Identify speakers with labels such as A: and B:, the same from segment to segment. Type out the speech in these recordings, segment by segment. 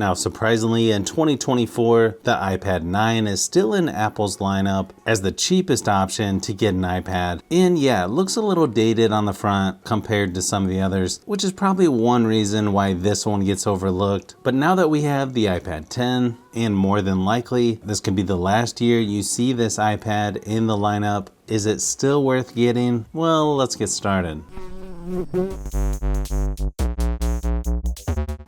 A: Now, surprisingly, in 2024, the iPad 9 is still in Apple's lineup as the cheapest option to get an iPad. And yeah, it looks a little dated on the front compared to some of the others, which is probably one reason why this one gets overlooked. But now that we have the iPad 10, and more than likely, this could be the last year you see this iPad in the lineup, is it still worth getting? Well, let's get started.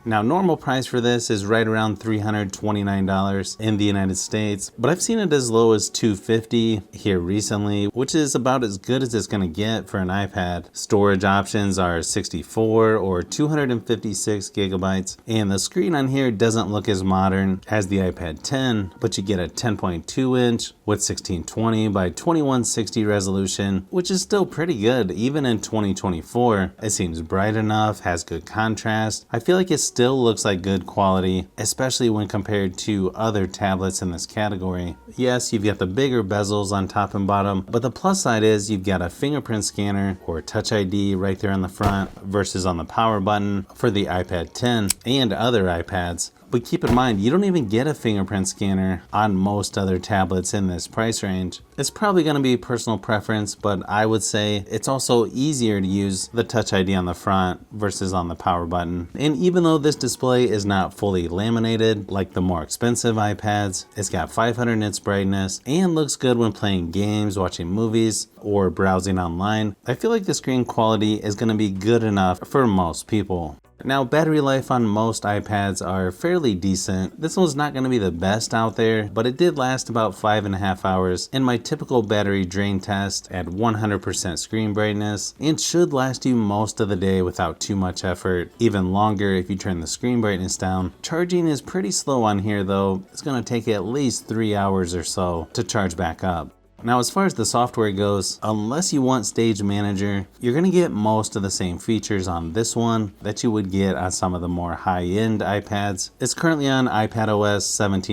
A: Now, normal price for this is right around $329 in the United States, but I've seen it as low as $250 here recently, which is about as good as it's gonna get for an iPad. Storage options are 64 or 256 gigabytes, and the screen on here doesn't look as modern as the iPad 10, but you get a 10.2 inch with 1620 by 2160 resolution, which is still pretty good even in 2024. It seems bright enough, has good contrast. I feel like it's still looks like good quality, especially when compared to other tablets in this category. Yes, you've got the bigger bezels on top and bottom, but the plus side is you've got a fingerprint scanner or Touch ID right there on the front versus on the power button for the iPad 10 and other iPads. But keep in mind, you don't even get a fingerprint scanner on most other tablets in this price range. It's probably going to be personal preference, but I would say it's also easier to use the Touch ID on the front versus on the power button. And even though this display is not fully laminated like the more expensive iPads, it's got 500 nits brightness and looks good when playing games, watching movies, or browsing online. I feel like the screen quality is going to be good enough for most people. Now, battery life on most iPads are fairly decent. This one's not going to be the best out there, but it did last about 5.5 hours in my typical battery drain test at 100% screen brightness, and should last you most of the day without too much effort, even longer if you turn the screen brightness down. Charging is pretty slow on here though. It's going to take at least 3 hours or so to charge back up. Now, as far as the software goes, unless you want Stage Manager, you're going to get most of the same features on this one that you would get on some of the more high-end iPads. It's currently on iPadOS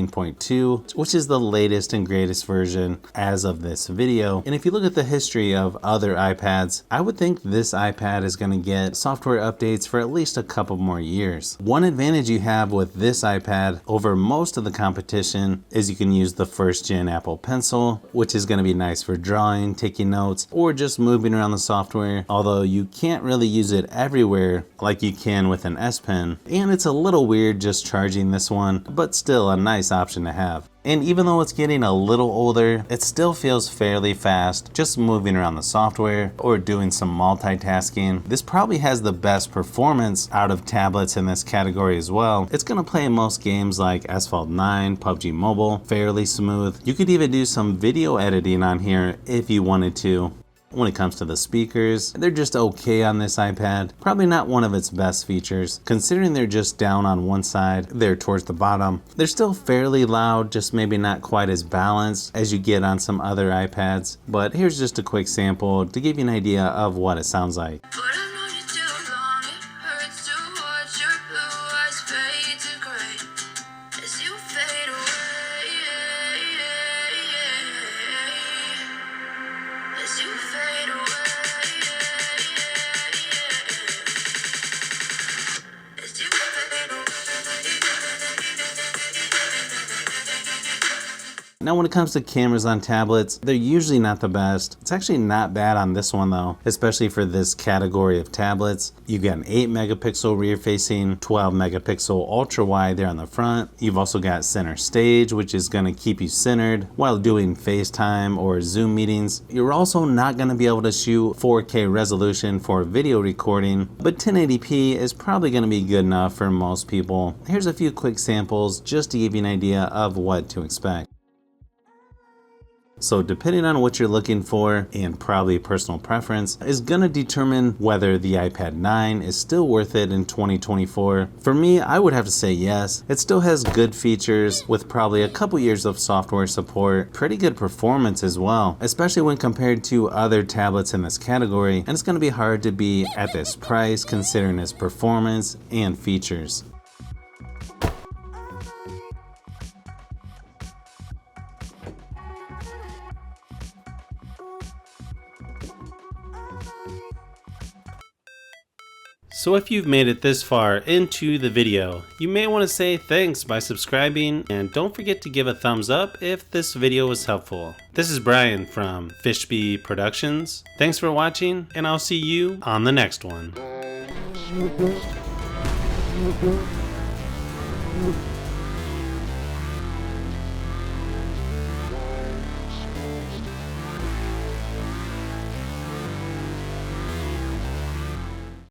A: 17.2, which is the latest and greatest version as of this video. And if you look at the history of other iPads, I would think this iPad is going to get software updates for at least a couple more years. One advantage you have with this iPad over most of the competition is you can use the first-gen Apple Pencil, which is going to be nice for drawing, taking notes, or just moving around the software, although you can't really use it everywhere like you can with an S Pen. And it's a little weird just charging this one, but still a nice option to have. And even though it's getting a little older, it still feels fairly fast just moving around the software or doing some multitasking. This probably has the best performance out of tablets in this category as well. It's going to play most games like Asphalt 9, PUBG Mobile, fairly smooth. You could even do some video editing on here if you wanted to. When it comes to the speakers, they're just okay on this iPad. Probably not one of its best features. Considering they're just down on one side, they're towards the bottom. They're still fairly loud, just maybe not quite as balanced as you get on some other iPads. But here's just a quick sample to give you an idea of what it sounds like. Now, when it comes to cameras on tablets, they're usually not the best. It's actually not bad on this one though, especially for this category of tablets. You've got an 8 megapixel rear facing, 12 megapixel ultra wide there on the front. You've also got center stage, which is going to keep you centered while doing FaceTime or Zoom meetings. You're also not going to be able to shoot 4K resolution for video recording, but 1080p is probably going to be good enough for most people. Here's a few quick samples just to give you an idea of what to expect. So depending on what you're looking for, and probably personal preference, is gonna determine whether the iPad 9 is still worth it in 2024. For me, I would have to say yes. It still has good features with probably a couple years of software support, pretty good performance as well, especially when compared to other tablets in this category, and it's gonna be hard to beat at this price considering its performance and features. So if you've made it this far into the video, you may want to say thanks by subscribing, and don't forget to give a thumbs up if this video was helpful. This is Brian from Fishbee Productions. Thanks for watching, and I'll see you on the next one.